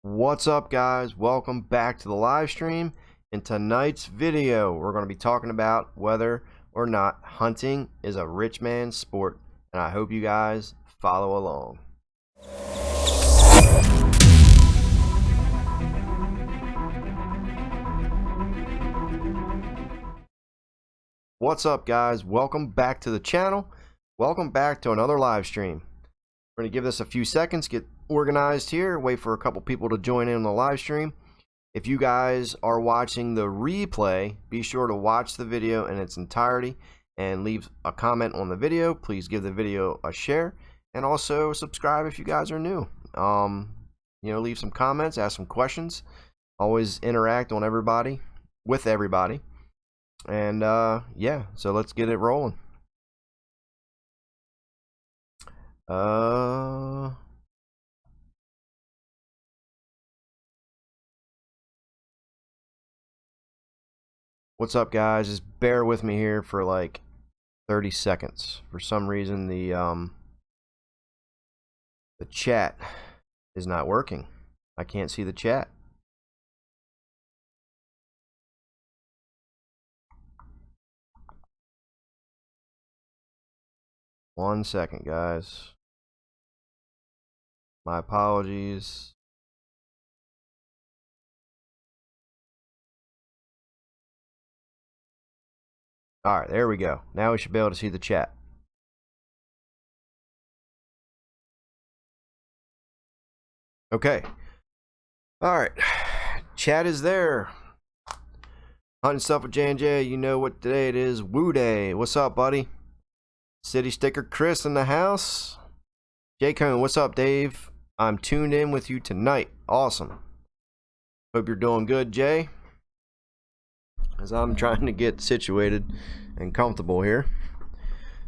What's up, guys? Welcome back to the live stream. In tonight's video, we're going to be talking about whether or not hunting is a rich man's sport, and I hope you guys follow along. What's up, guys? Welcome back to the channel. Welcome back to another live stream. We're going to give this a few seconds, get organized here, wait for a couple people to join in on the live stream. If you guys are watching the replay, be sure to watch the video in its entirety and leave a comment on the video. Please give the video a share and also subscribe if you guys are new. Leave some comments, ask some questions. Always interact on with everybody. And yeah, so let's get it rolling. What's up, guys? Just bear with me here for like 30 seconds. For some reason the chat is not working. I can't see the chat. One second, guys. My apologies. Alright, there we go. Now we should be able to see the chat. Okay. Alright. Chat is there. Hunting stuff with J&J. You know what today it is. Woo Day. What's up, buddy? City Sticker Chris in the house. J Cone, what's up, Dave? I'm tuned in with you tonight. Awesome. Hope you're doing good, Jay. As I'm trying to get situated and comfortable here.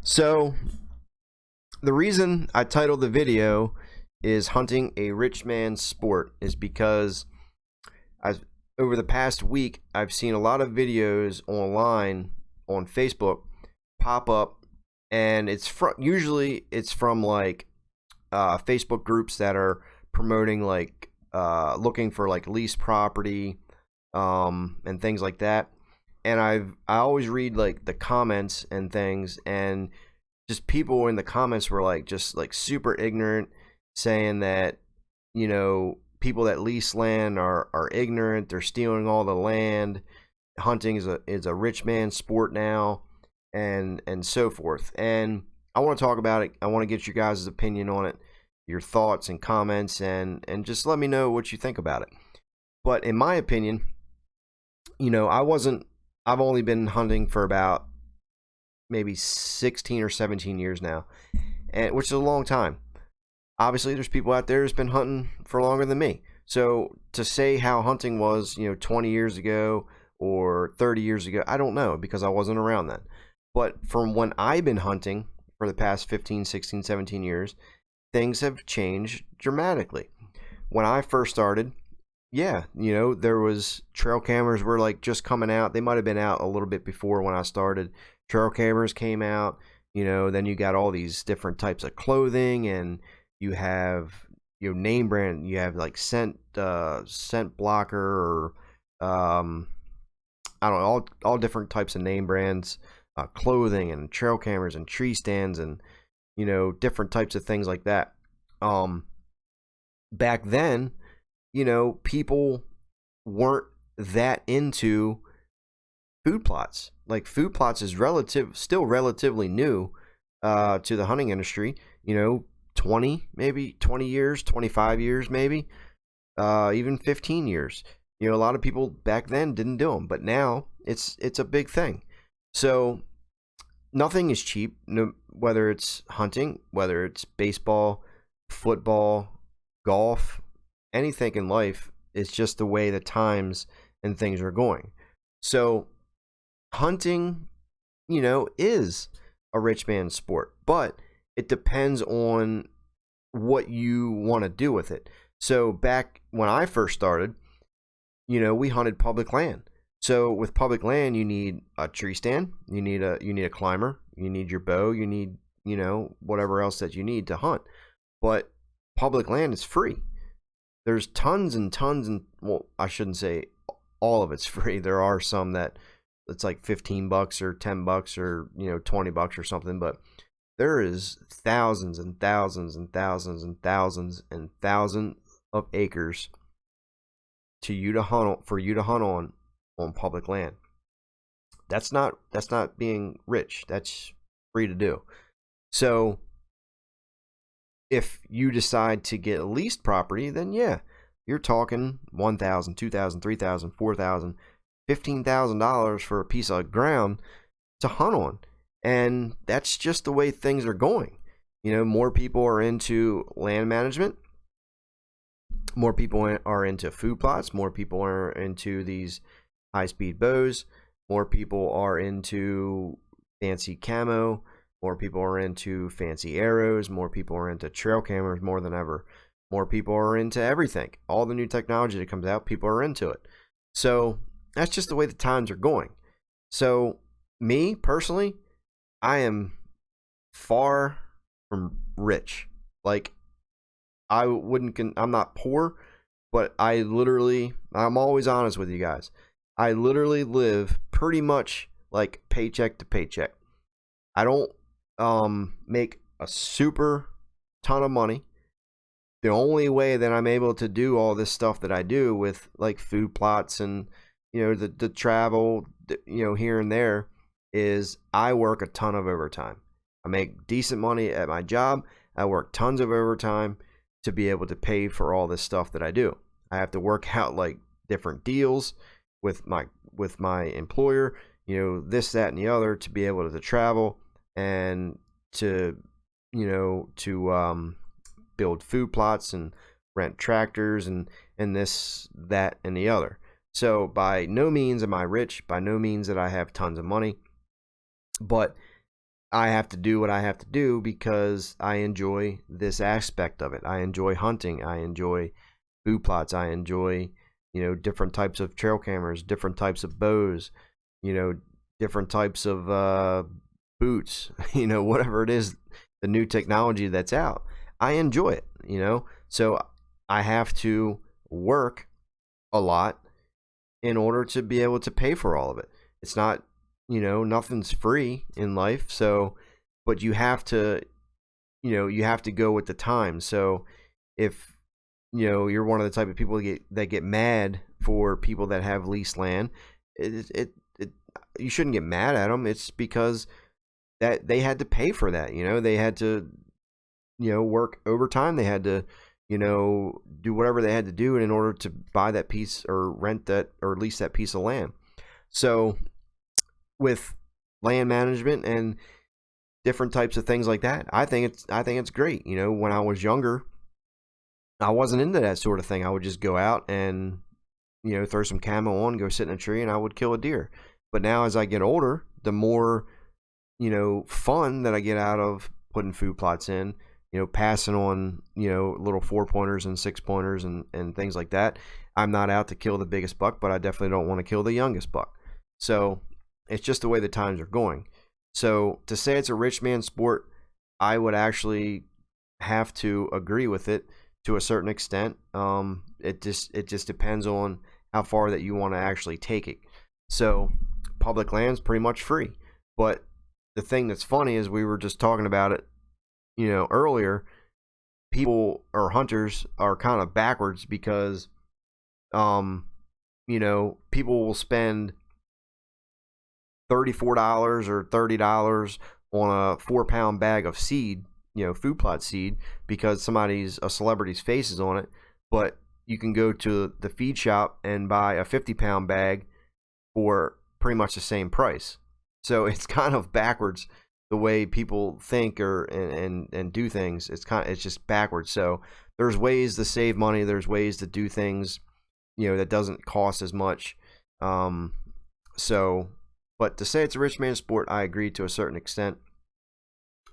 So, the reason I titled the video is hunting a rich man's sport is because over the past week I've seen a lot of videos online on Facebook pop up, and usually it's from like Facebook groups that are promoting like looking for like lease property and things like that. And I always read like the comments and things, and just people in the comments were like just like super ignorant, saying that, you know, people that lease land are ignorant, they're stealing all the land, hunting is a rich man's sport now, and so forth. And I want to talk about it. I want to get you guys' opinion on it, your thoughts and comments, and just let me know what you think about it. But in my opinion, you know, I've only been hunting for about maybe 16 or 17 years now, which is a long time. Obviously, there's people out there who's been hunting for longer than me. So to say how hunting was, 20 years ago or 30 years ago, I don't know, because I wasn't around then. But from when I've been hunting for the past 15, 16, 17 years, things have changed dramatically. When I first started, yeah, there was trail cameras were like just coming out. They might have been out a little bit before when I started. Trail cameras came out, then you got all these different types of clothing, and you have name brand, you have like scent blocker, or I don't know, all different types of name brands, clothing and trail cameras and tree stands, and different types of things like that. Back then, people weren't that into food plots. Like, food plots is still relatively new to the hunting industry. 20 years, 25 years, maybe even 15 years. A lot of people back then didn't do them, but now it's a big thing. So nothing is cheap, whether it's hunting, whether it's baseball, football, golf, anything in life. Is just the way the times and things are going. So hunting, is a rich man's sport, but it depends on what you want to do with it. So back when I first started, we hunted public land. So with public land, you need a tree stand, you need a climber, you need your bow, you need, whatever else that you need to hunt. But public land is free. there's tons and tons, and well, I shouldn't say all of it's free. There are some that it's like $15 or $10 or $20 or something, but there is thousands and thousands and thousands and thousands and thousands of acres for you to hunt on public land. That's not being rich. That's free to do. So if you decide to get a leased property, then yeah, you're talking $1,000, $2,000, $3,000, $4,000, $15,000 for a piece of ground to hunt on. And that's just the way things are going. More people are into land management. More people are into food plots. More people are into these high-speed bows. More people are into fancy camo. More people are into fancy arrows. More people are into trail cameras more than ever. More people are into everything. All the new technology that comes out, people are into it. So that's just the way the times are going. So me, personally, I am far from rich. Like, I'm not poor, but I'm always honest with you guys. I literally live pretty much like paycheck to paycheck. I don't make a super ton of money. The only way that I'm able to do all this stuff that I do with like food plots and the travel here and there is I work a ton of overtime. I make decent money at my job. I work tons of overtime to be able to pay for all this stuff that I do. I have to work out like different deals with my employer, this, that, and the other, to be able to travel and to build food plots and rent tractors and this, that, and the other. So by no means am I rich. By no means that I have tons of money. But I have to do what I have to do because I enjoy this aspect of it. I enjoy hunting. I enjoy food plots. I enjoy, different types of trail cameras, different types of bows, different types of boots, whatever it is, the new technology that's out. I enjoy it, So I have to work a lot in order to be able to pay for all of it. It's not, nothing's free in life. So, but you have to go with the time. So if, you're one of the type of people that get mad for people that have leased land, you shouldn't get mad at them. It's because that they had to pay for that. They had to, work overtime. They had to, do whatever they had to do in order to buy that piece or rent that or lease that piece of land. So with land management and different types of things like that, I think it's great. When I was younger, I wasn't into that sort of thing. I would just go out and, throw some camo on, go sit in a tree, and I would kill a deer. But now as I get older, the more, fun that I get out of putting food plots in, passing on, little 4-pointers and 6-pointers and things like that. I'm not out to kill the biggest buck, but I definitely don't want to kill the youngest buck. So it's just the way the times are going. So to say it's a rich man's sport, I would actually have to agree with it to a certain extent. It just depends on how far that you want to actually take it. So public land's pretty much free. But the thing that's funny is we were just talking about it, earlier. People or hunters are kind of backwards because, people will spend $34 or $30 on a 4-pound bag of seed, food plot seed, because a celebrity's face is on it. But you can go to the feed shop and buy a 50-pound bag for pretty much the same price. So it's kind of backwards the way people think and do things. It's just backwards. So there's ways to save money. There's ways to do things, that doesn't cost as much. But to say it's a rich man's sport, I agree to a certain extent.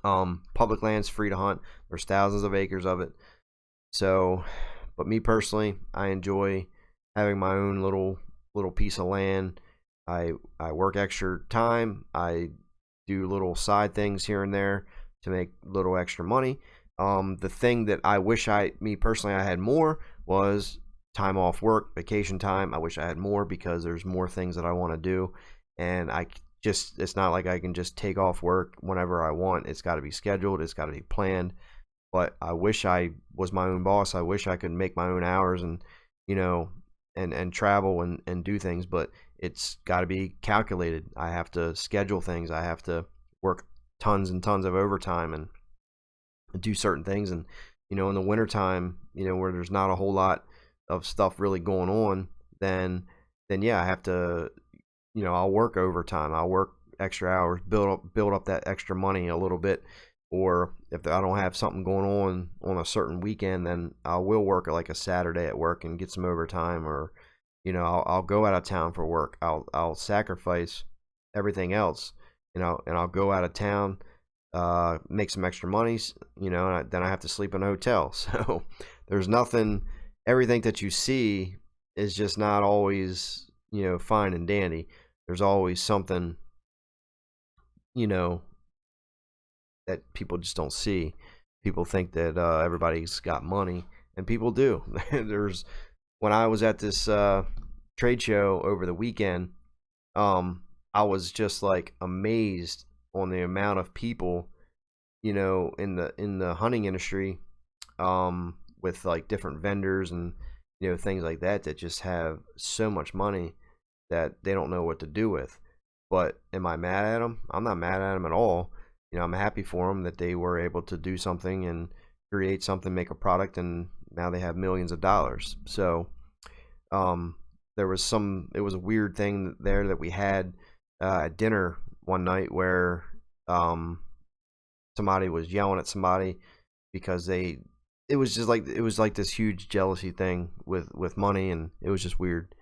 Public land's free to hunt. There's thousands of acres of it. So, but me personally, I enjoy having my own little piece of land. I work extra time. I do little side things here and there to make little extra money. The thing that I wish me personally I had more was time off work, vacation time. I wish I had more because there's more things that I want to do, and it's not like I can just take off work whenever I want. It's got to be scheduled, it's got to be planned. But I wish I was my own boss. I wish I could make my own hours and, and travel and do things, but it's got to be calculated. I have to schedule things. I have to work tons and tons of overtime and do certain things. And, in the wintertime, where there's not a whole lot of stuff really going on, then yeah, I have to, I'll work overtime. I'll work extra hours, build up that extra money a little bit. Or if I don't have something going on a certain weekend, then I will work like a Saturday at work and get some overtime. Or, I'll go out of town for work. I'll sacrifice everything else, and I'll go out of town, make some extra money, and then I have to sleep in a hotel. So there's nothing. Everything that you see is just not always, fine and dandy. There's always something, that people just don't see. People think that everybody's got money, and people do. When I was at this trade show over the weekend, I was just like amazed on the amount of people, in the hunting industry, with like different vendors and things like that just have so much money that they don't know what to do with. But am I mad at them? I'm not mad at them at all. I'm happy for them that they were able to do something and create something, make a product, and now they have millions of dollars. So it was a weird thing there that we had at dinner one night where somebody was yelling at somebody because it was like this huge jealousy thing with money, and it was just weird.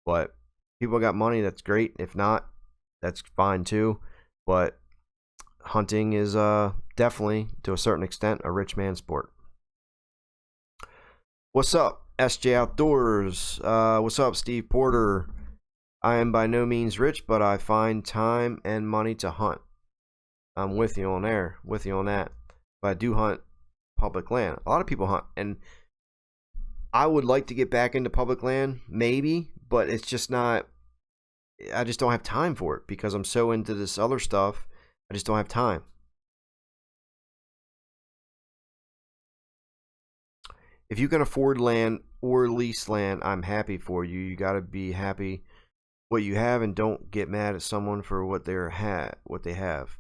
But people got money, that's great. If not, that's fine too. But hunting is definitely, to a certain extent, a rich man's sport. What's up, SJ Outdoors? What's up, Steve Porter? I am by no means rich, but I find time and money to hunt. I'm with you on that. But I do hunt public land. A lot of people hunt, and I would like to get back into public land, maybe, but it's just not. I just don't have time for it because I'm so into this other stuff. I just don't have time. If you can afford land or lease land, I'm happy for you. You got to be happy what you have and don't get mad at someone for what they have.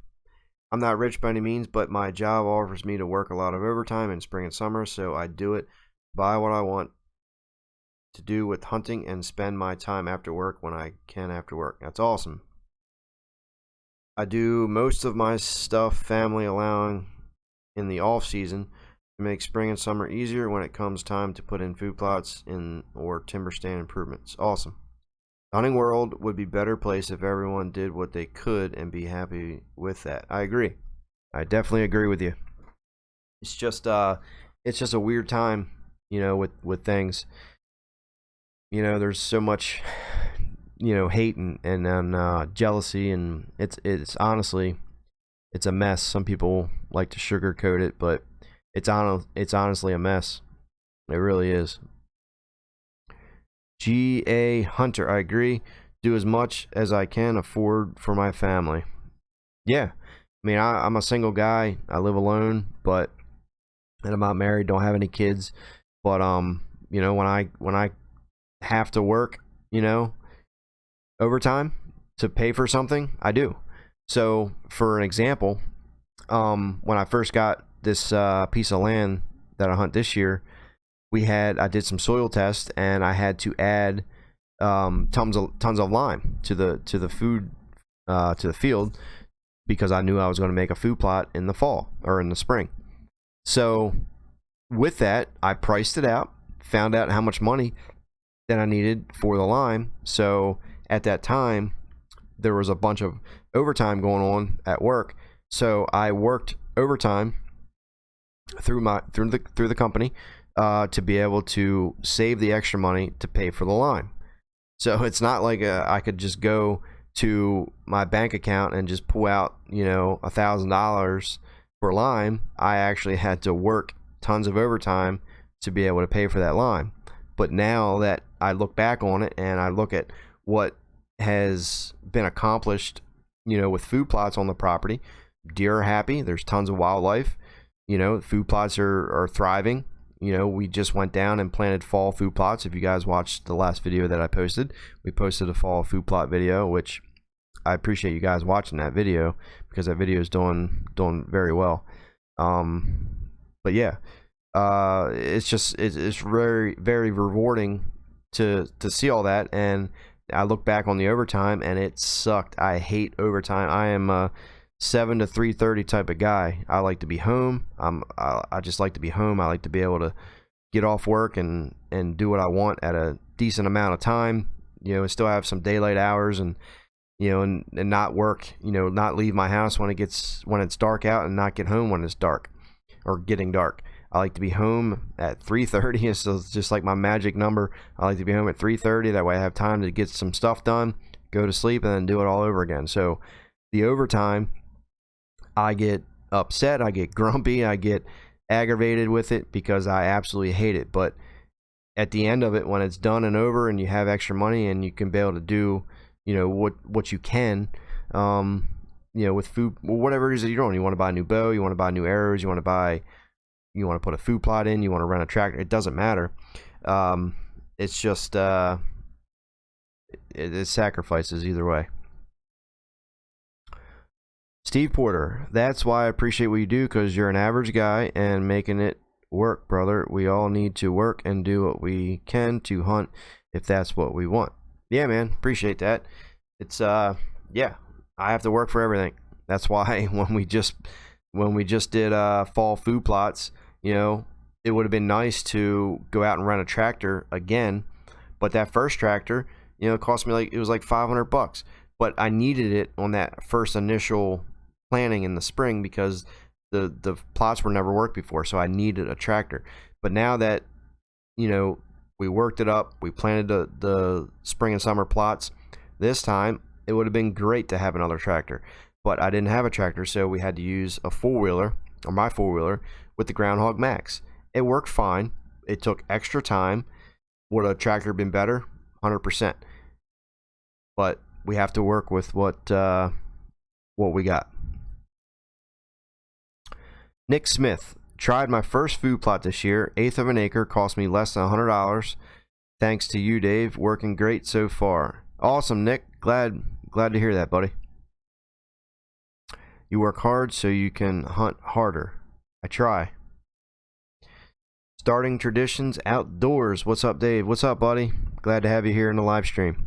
I'm not rich by any means, but my job offers me to work a lot of overtime in spring and summer, so I do it, buy what I want to do with hunting, and spend my time after work when I can after work. That's awesome. I do most of my stuff, family allowing, in the off season to make spring and summer easier when it comes time to put in food plots or timber stand improvements. Awesome. The hunting world would be a better place if everyone did what they could and be happy with that. I agree. I definitely agree with you. It's just a weird time, with things. There's so much hate and jealousy, and it's honestly, it's a mess. Some people like to sugarcoat it, but it's honestly a mess. It really is. G.A. Hunter, I agree. Do as much as I can afford for my family. Yeah, I mean, I'm a single guy. I live alone, and I'm not married. Don't have any kids. But when I have to work, overtime to pay for something, I do. So for an example, when I first got this piece of land that I hunt this year, I did some soil tests, and I had to add tons of lime to the field because I knew I was going to make a food plot in the fall or in the spring. So with that, I priced it out, found out how much money that I needed for the lime. So at that time, there was a bunch of overtime going on at work. So I worked overtime through the company to be able to save the extra money to pay for the lime. So it's not like I could just go to my bank account and just pull out $1,000 for lime. I actually had to work tons of overtime to be able to pay for that lime. But now that I look back on it and I look at what has been accomplished, with food plots on the property, deer are happy. There's tons of wildlife. Food plots are thriving. We just went down and planted fall food plots. If you guys watched the last video that I posted, we posted a fall food plot video, which I appreciate you guys watching that video because that video is doing very well. But yeah, it's very, very rewarding to see all that. And I look back on the overtime and it sucked. I hate overtime. I am a 7 to 3:30 type of guy. I like to be home. I just like to be home. I like to be able to get off work and do what I want at a decent amount of time, and still have some daylight hours and not work, not leave my house when it's dark out and not get home when it's dark or getting dark. I like to be home at 3:30. It's just like my magic number. I like to be home at 3:30. That way I have time to get some stuff done, go to sleep, and then do it all over again. So the overtime, I get upset, I get grumpy, I get aggravated with it because I absolutely hate it. But at the end of it, when it's done and over and you have extra money and you can be able to do, what you can, with food, whatever it is that you're doing. You want to buy a new bow, you want to buy new arrows, you want to put a food plot in, you want to rent a tractor. It doesn't matter. It's just it's sacrifices either way. Steve Porter, that's why I appreciate what you do, because you're an average guy and making it work, brother. We all need to work and do what we can to hunt if that's what we want. Yeah, man, appreciate that. It's yeah, I have to work for everything. That's why when we just did fall food plots, it would have been nice to go out and rent a tractor again, but that first tractor, it cost me it was like $500, but I needed it on that first initial planning in the spring because the plots were never worked before, so I needed a tractor. But now that we worked it up, we planted the spring and summer plots, this time it would have been great to have another tractor, but I didn't have a tractor, so we had to use a four-wheeler, or my four-wheeler, with the Groundhog Max. It worked fine. It took extra time. Would a tractor been better? 100%. But we have to work with what we got. Nick Smith, tried my first food plot this year. 1/8 of an acre, cost me less than $100. Thanks to you, Dave. Working great so far. Awesome, Nick. Glad to hear that, buddy. You work hard so you can hunt harder. I try. Starting traditions outdoors. What's up, Dave? What's up, buddy? Glad to have you here in the live stream.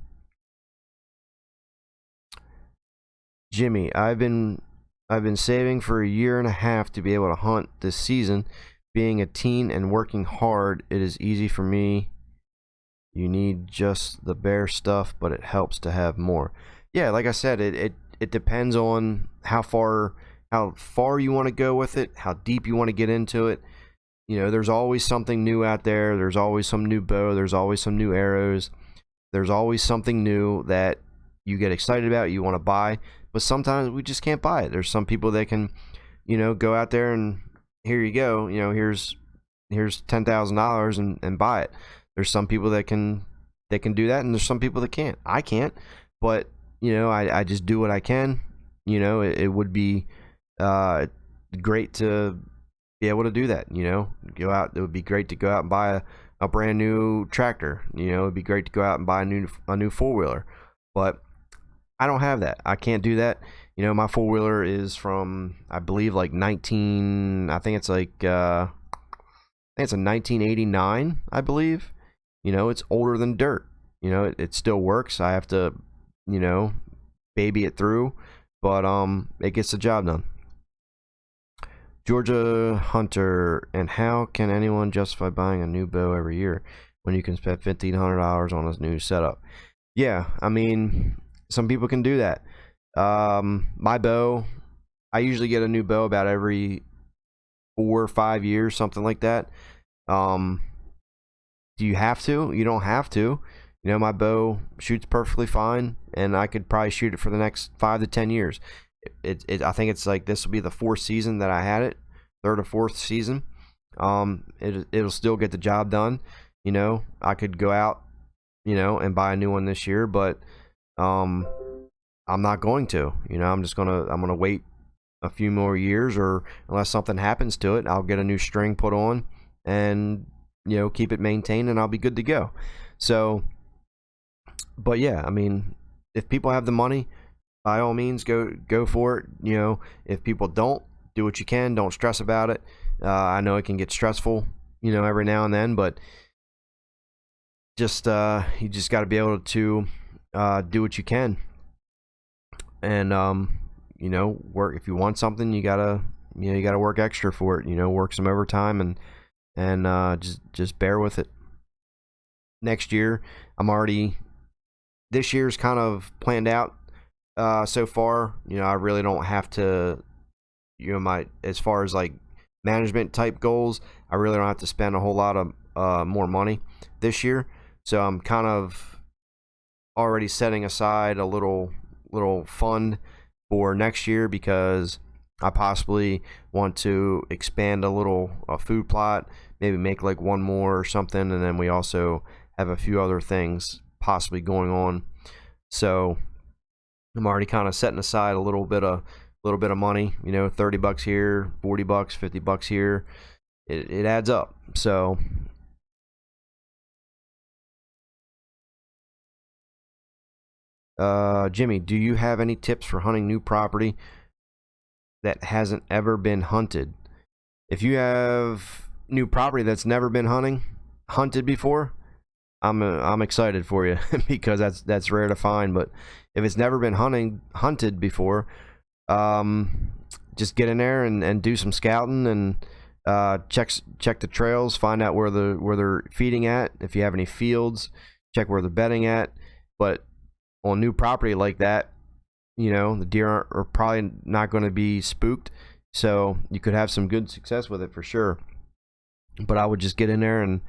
Jimmy, I've been saving for 1.5 years to be able to hunt this season. Being a teen and working hard, it is easy for me. You need just the bare stuff, but it helps to have more. Yeah, like I said, it depends on how far you want to go with it, how deep you want to get into it. There's always something new out there. There's always some new bow. There's always some new arrows. There's always something new that you get excited about, you want to buy. But sometimes we just can't buy it. There's some people that can, go out there and here you go, here's $10,000 and buy it. There's some people that can do that, and there's some people that can't. I can't, but I just do what I can. It would be great to be able to do that. Go out. It would be great to go out and buy a brand new tractor. It would be great to go out and buy a new four-wheeler, but I don't have that. I can't do that. My four-wheeler is from, I believe, like I think it's a 1989, I believe. It's older than dirt. It still works. I have to, baby it through, but it gets the job done. Georgia Hunter, and how can anyone justify buying a new bow every year when you can spend $1,500 on a new setup? Yeah, I mean, some people can do that. My bow, I usually get a new bow about every 4 or 5 years, something like that. Do you have to? You don't have to. My bow shoots perfectly fine, and I could probably shoot it for the next 5 to 10 years. I think it's like this will be the 4th season that I had it, 3rd or 4th season. It'll still get the job done. You know, I could go out, you know, and buy a new one this year, but I'm not going to. You know, I'm gonna wait a few more years, or unless something happens to it, I'll get a new string put on and, you know, keep it maintained, and I'll be good to go. So, but yeah, I mean, if people have the money, by all means, go for it. You know, if people don't, do what you can. Don't stress about it. I know it can get stressful, you know, every now and then, but just you just got to be able to do what you can, and you know, work. If you want something, you gotta work extra for it. You know, work some overtime, and just bear with it. Next year, this year's kind of planned out so far. You know, I really don't have to, you know, as far as like management type goals, I really don't have to spend a whole lot of more money this year. So I'm kind of already setting aside a little fund for next year, because I possibly want to expand a food plot, maybe make like one more or something, and then we also have a few other things possibly going on. So I'm already kind of setting aside a little bit of money, you know, $30 here, $40, $50 here. It adds up. So Jimmy, do you have any tips for hunting new property that hasn't ever been hunted? If you have new property that's never been hunted before, I'm excited for you because that's rare to find. But if it's never been hunted before, just get in there and do some scouting, and check the trails, find out where they're feeding at. If you have any fields, check where they're bedding at. But on new property like that, you know, the deer are probably not going to be spooked, so you could have some good success with it for sure. But I would just get in there and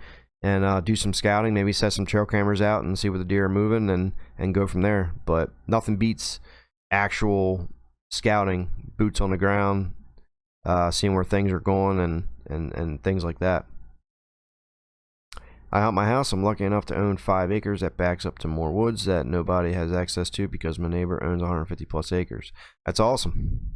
do some scouting, maybe set some trail cameras out and see where the deer are moving, and go from there. But nothing beats actual scouting, boots on the ground, seeing where things are going, and things like that. I hunt my house. I'm lucky enough to own 5 acres that backs up to more woods that nobody has access to, because my neighbor owns 150 plus acres. That's awesome.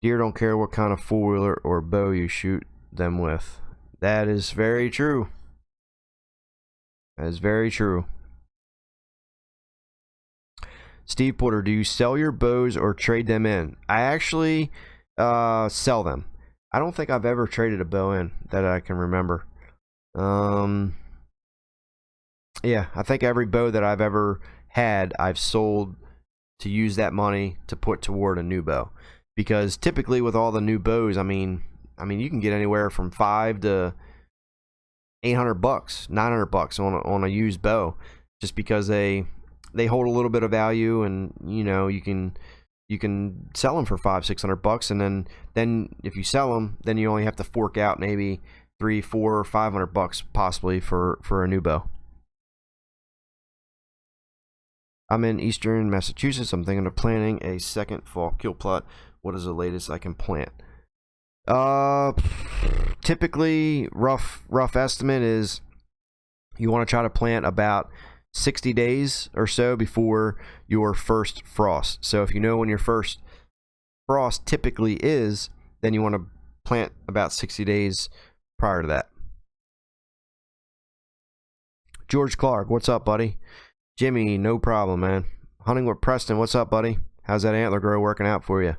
Deer don't care what kind of four-wheeler or bow you shoot them with. That is very true. That is very true. Steve Porter, do you sell your bows or trade them in? I actually sell them. I don't think I've ever traded a bow in that I can remember. Yeah, I think every bow that I've ever had, I've sold to use that money to put toward a new bow. Because typically with all the new bows, I mean, you can get anywhere from $500 to $800, $900 on a used bow, just because they hold a little bit of value, and you know, you can sell them for $500-$600, and then if you sell them, then you only have to fork out maybe $300, $400, $500 possibly for a new bow. I'm in eastern Massachusetts. I'm thinking of planting a second fall kill plot. What is the latest I can plant? Typically, rough estimate is you want to try to plant about 60 days or so before your first frost. So if you know when your first frost typically is, then you want to plant about 60 days prior to that. George Clark, what's up, buddy? Jimmy, no problem, man. Hunting with Preston, what's up, buddy? How's that antler grow working out for you?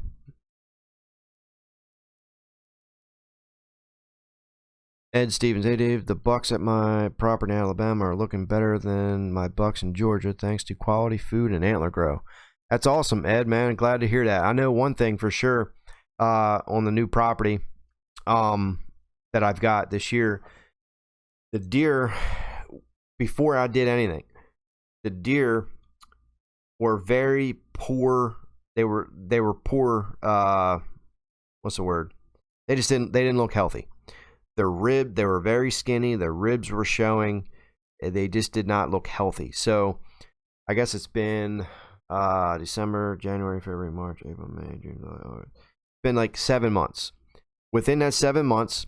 Ed Stevens, hey Dave, the bucks at my property in Alabama are looking better than my bucks in Georgia thanks to quality food and antler grow. That's awesome, Ed, man. Glad to hear that. I know one thing for sure on the new property that I've got this year. The deer, before I did anything, the deer were very poor. They were poor. What's the word? They didn't look healthy. They were very skinny. Their ribs were showing. They just did not look healthy. So I guess it's been December, January, February, March, April, May, June, July, August. It's been like 7 months. Within that 7 months,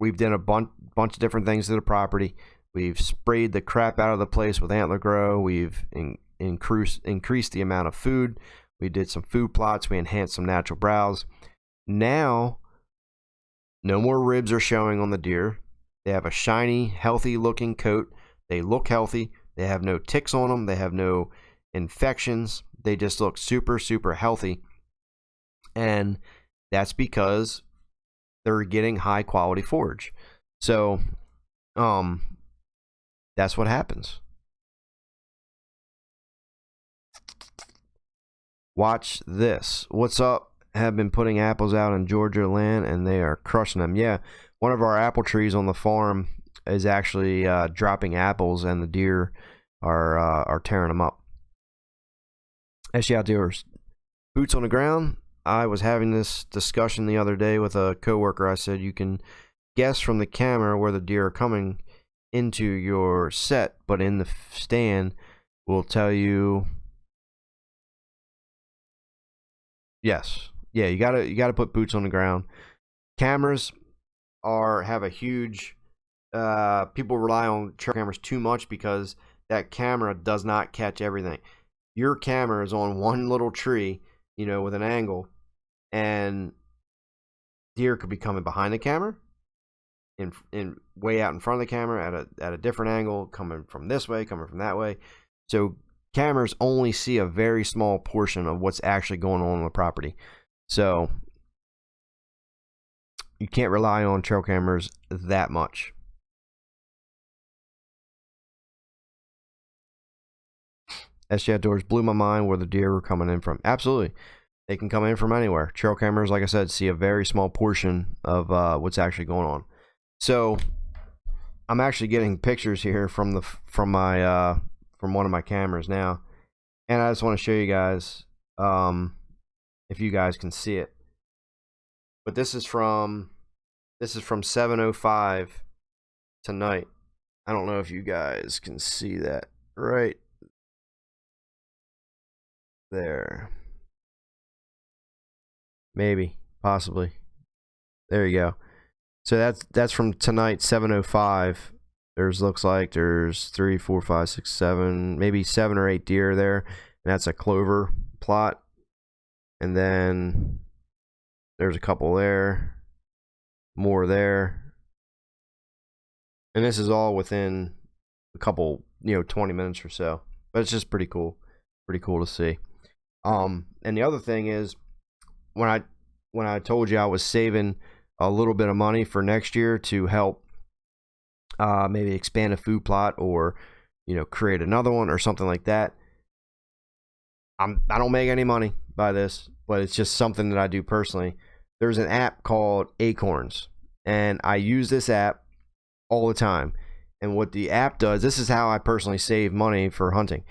We've done a bunch of different things to the property. We've sprayed the crap out of the place with antler grow. We've increased the amount of food. We did some food plots. We enhanced some natural browse. Now, no more ribs are showing on the deer. They have a shiny, healthy looking coat. They look healthy. They have no ticks on them. They have no infections. They just look super, super healthy. And that's because they're getting high quality forage. So, that's what happens. Watch this. What's up? Have been putting apples out in Georgia land, and they are crushing them. Yeah, one of our apple trees on the farm is actually dropping apples, and the deer are tearing them up. SG Outdoors. Boots on the ground. I was having this discussion the other day with a coworker. I said you can guess from the camera where the deer are coming into your set, but in the stand will tell you. Yes, yeah, you gotta put boots on the ground. Cameras have a huge. People rely on trail cameras too much because that camera does not catch everything. Your camera is on one little tree, with an angle, and deer could be coming behind the camera, in way out in front of the camera at a different angle, coming from this way, coming from that way. So cameras only see a very small portion of what's actually going on the property. So you can't rely on trail cameras that much. SG Outdoors blew my mind where the deer were coming in from. Absolutely. They can come in from anywhere. Trail cameras, like I said, see a very small portion of what's actually going on. So I'm actually getting pictures here from one of my cameras now, and I just want to show you guys if you guys can see it. But this is from 7:05 tonight. I don't know if you guys can see that right there. Maybe, possibly. There you go. So that's from tonight, 7:05. Looks like there's 3, 4, 5, 6, 7, maybe 7 or 8 deer there, and that's a clover plot. And then there's a couple there, more there, and this is all within a couple, 20 minutes or so. But it's just pretty cool to see. And the other thing is, when I told you I was saving a little bit of money for next year to help maybe expand a food plot or create another one or something like that, I don't make any money by this, but it's just something that I do personally. There's an app called Acorns, and I use this app all the time. And what the app does, this is how I personally save money for hunting.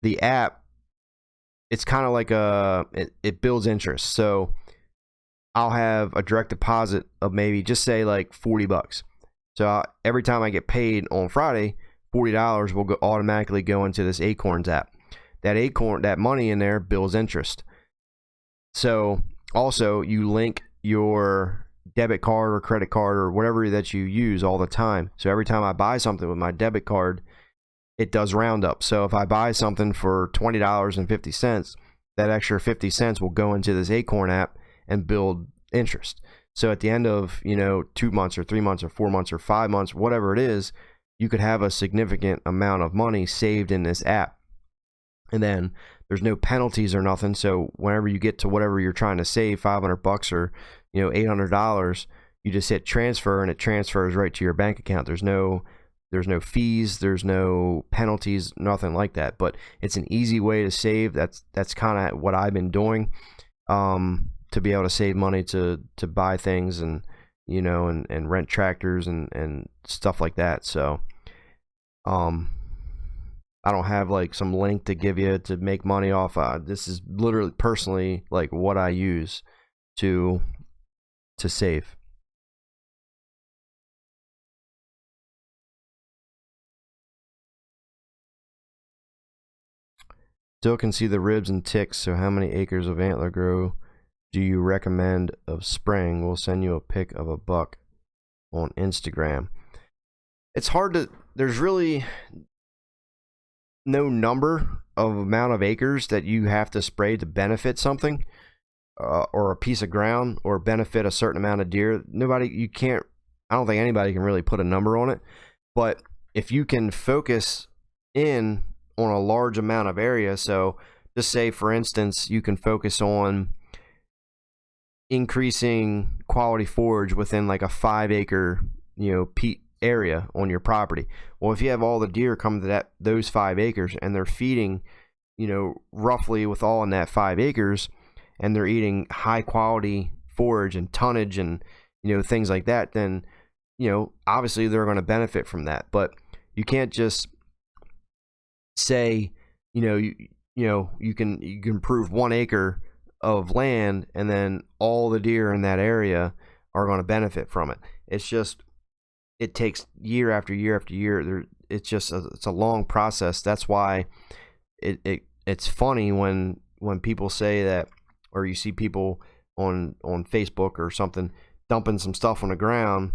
The app, it's kind of like it builds interest. So I'll have a direct deposit of maybe, just say, like $40. So every time I get paid on Friday, $40 will automatically go into this Acorns app. That money in there builds interest. So also, you link your debit card or credit card or whatever that you use all the time. So every time I buy something with my debit card, it does round up. So if I buy something for $20.50, that extra 50 cents will go into this Acorn app and build interest. So at the end of 2 months or 3 months or 4 months or 5 months, whatever it is, you could have a significant amount of money saved in this app. And then there's no penalties or nothing. So whenever you get to whatever you're trying to save, $500 or $800, you just hit transfer and it transfers right to your bank account. There's no fees, there's no penalties, nothing like that. But it's an easy way to save. That's kind of what I've been doing, to be able to save money to buy things and and rent tractors and stuff like that. So I don't have like some link to give you to make money off. This is literally personally like what I use to save. Still can see the ribs and ticks. So how many acres of antler grow do you recommend of spraying? We'll send you a pic of a buck on Instagram. It's hard to, there's really no number of amount of acres that you have to spray to benefit something, or a piece of ground, or benefit a certain amount of deer. I don't think anybody can really put a number on it, but if you can focus in on a large amount of area, so just say for instance you can focus on increasing quality forage within like a 5-acre area on your property. Well, if you have all the deer come to those 5 acres and they're feeding roughly with all in that 5 acres, and they're eating high quality forage and tonnage and things like that, then obviously they're going to benefit from that. But you can't just say you can improve 1 acre of land and then all the deer in that area are going to benefit from it. It's just, it takes year after year after year. It's a long process. That's why it's funny when people say that, or you see people on Facebook or something dumping some stuff on the ground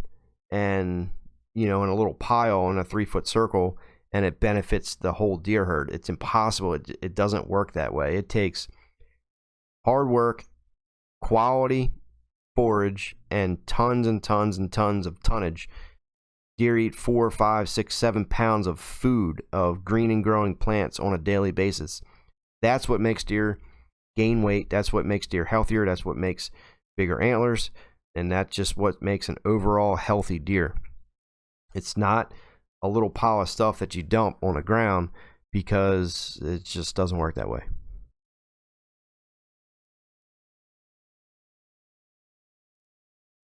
and in a little pile in a 3-foot circle, and it benefits the whole deer herd. It's impossible. It doesn't work that way. It takes hard work, quality forage, and tons and tons and tons of tonnage. Deer eat 4, 5, 6, 7 pounds of food, of green and growing plants on a daily basis. That's what makes deer gain weight. That's what makes deer healthier. That's what makes bigger antlers. And that's just what makes an overall healthy deer. It's not a little pile of stuff that you dump on the ground, because it just doesn't work that way.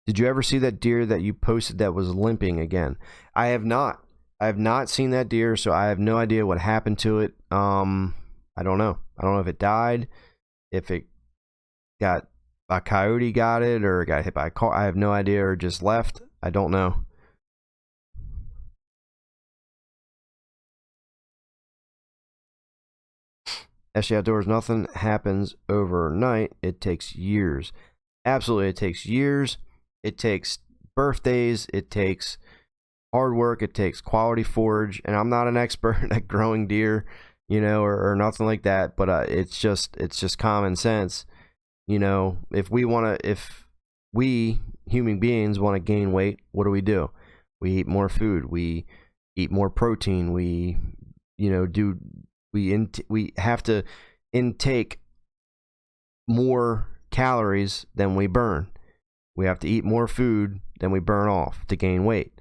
Did you ever see that deer that you posted that was limping again? I have not. I have not seen that deer, so I have no idea what happened to it. I don't know. I don't know if it died, if it got, a coyote got it, or got hit by a car. I have no idea, or just left. I don't know. SG Outdoors, nothing happens overnight. It takes years. Absolutely, it takes years. It takes birthdays. It takes hard work. It takes quality forage. And I'm not an expert at growing deer, or nothing like that. But it's just common sense. If we human beings want to gain weight, what do? We eat more food. We eat more protein. We have to intake more calories than we burn. We have to eat more food than we burn off to gain weight.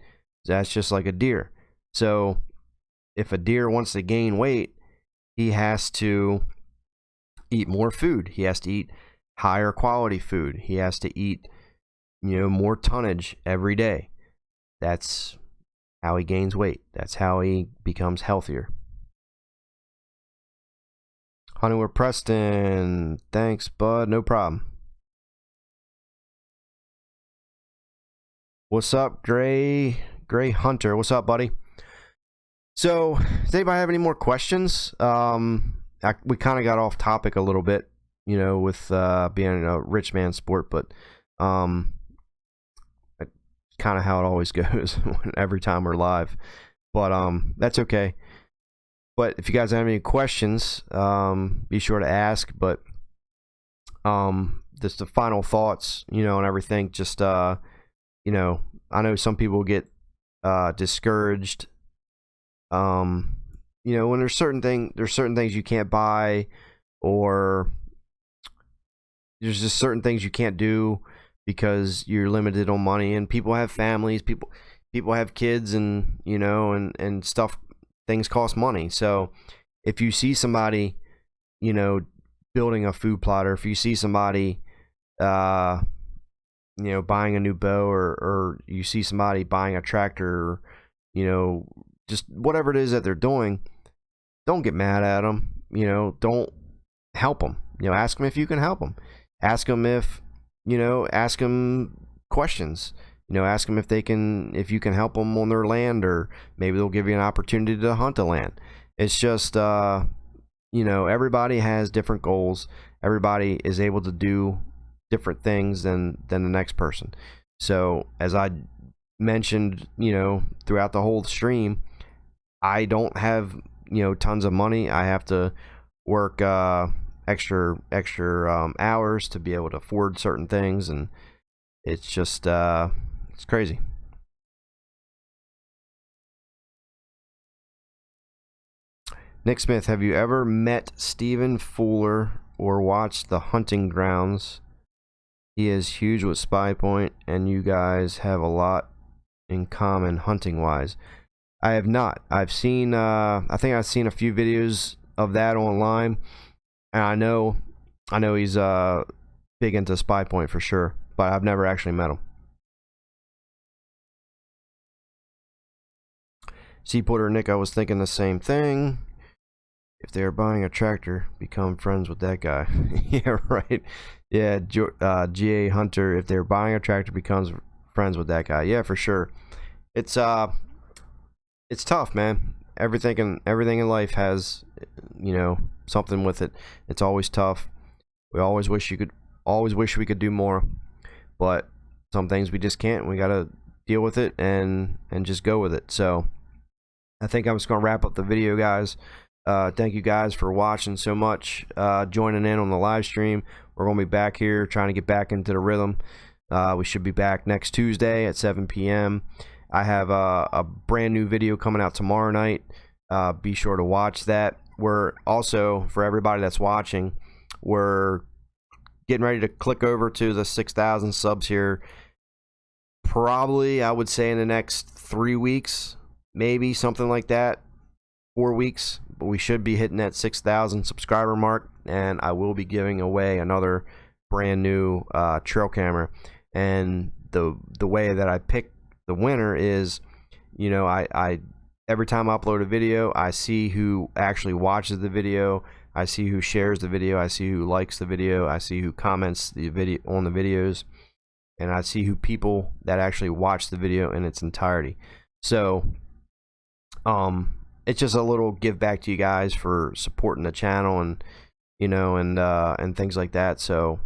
That's just like a deer. So if a deer wants to gain weight, he has to eat more food. He has to eat higher quality food. He has to eat, more tonnage every day. That's how he gains weight. That's how he becomes healthier. Honeywell Preston, thanks, bud. No problem. What's up, Gray Hunter? What's up, buddy? So, does anybody have any more questions? We kind of got off topic a little bit, with being a rich man sport, but kind of how it always goes every time we're live. But that's okay. But if you guys have any questions, be sure to ask. But just the final thoughts, and everything. Just I know some people get discouraged. When there's certain things you can't buy, or there's just certain things you can't do because you're limited on money, and people have families, people have kids, and and stuff. Things cost money. So if you see somebody, building a food plotter, if you see somebody, buying a new bow, or you see somebody buying a tractor, just whatever it is that they're doing, don't get mad at them. Don't help them. Ask them if you can help them. Ask them ask them questions. Ask them if you can help them on their land, or maybe they'll give you an opportunity to hunt the land. It's just, everybody has different goals. Everybody is able to do different things than the next person. So as I mentioned, throughout the whole stream, I don't have, tons of money. I have to work extra hours to be able to afford certain things, and it's just it's crazy. Nick Smith, have you ever met Stephen Fuller or watched The Hunting Grounds? He is huge with Spy Point, and you guys have a lot in common hunting wise. I have not. I've seen I think I've seen a few videos of that online, and I know he's big into Spy Point for sure, but I've never actually met him. Seaporter Nick, I was thinking the same thing. If they're buying a tractor, become friends with that guy. Yeah, right. Yeah, GA Hunter, if they're buying a tractor, becomes friends with that guy. Yeah, for sure. It's tough, man. Everything in life has, something with it. It's always tough. We always wish we could do more, but some things we just can't. We gotta deal with it and just go with it. So I think I'm just gonna wrap up the video, guys. Thank you guys for watching so much, joining in on the live stream. We're going to be back here trying to get back into the rhythm. We should be back next Tuesday at 7 p.m. I have a brand new video coming out tomorrow night. Be sure to watch that. We're also, for everybody that's watching, we're getting ready to click over to the 6,000 subs here. Probably, I would say in the next 3 weeks, maybe something like that. 4 weeks, but we should be hitting that 6,000 subscriber mark, and I will be giving away another brand new trail camera. And the way that I pick the winner is, I every time I upload a video, I see who actually watches the video, I see who shares the video, I see who likes the video, I see who comments the video on the videos, and I see who people that actually watch the video in its entirety. So it's just a little give back to you guys for supporting the channel, and and things like that. So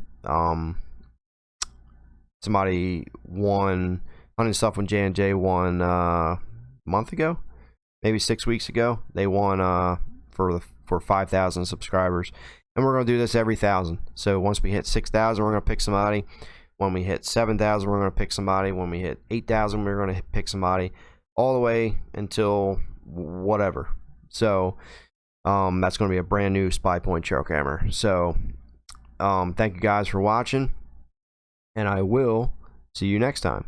somebody won Hunting Stuff when J&J won a month ago, maybe 6 weeks ago. They won for 5,000 subscribers, and we're gonna do this every 1,000. So once we hit 6,000, we're gonna pick somebody. When we hit 7,000, we're gonna pick somebody. When we hit 8,000, we're gonna pick somebody, all the way until whatever. So that's going to be a brand new Spy Point trail camera. So thank you guys for watching, and I will see you next time.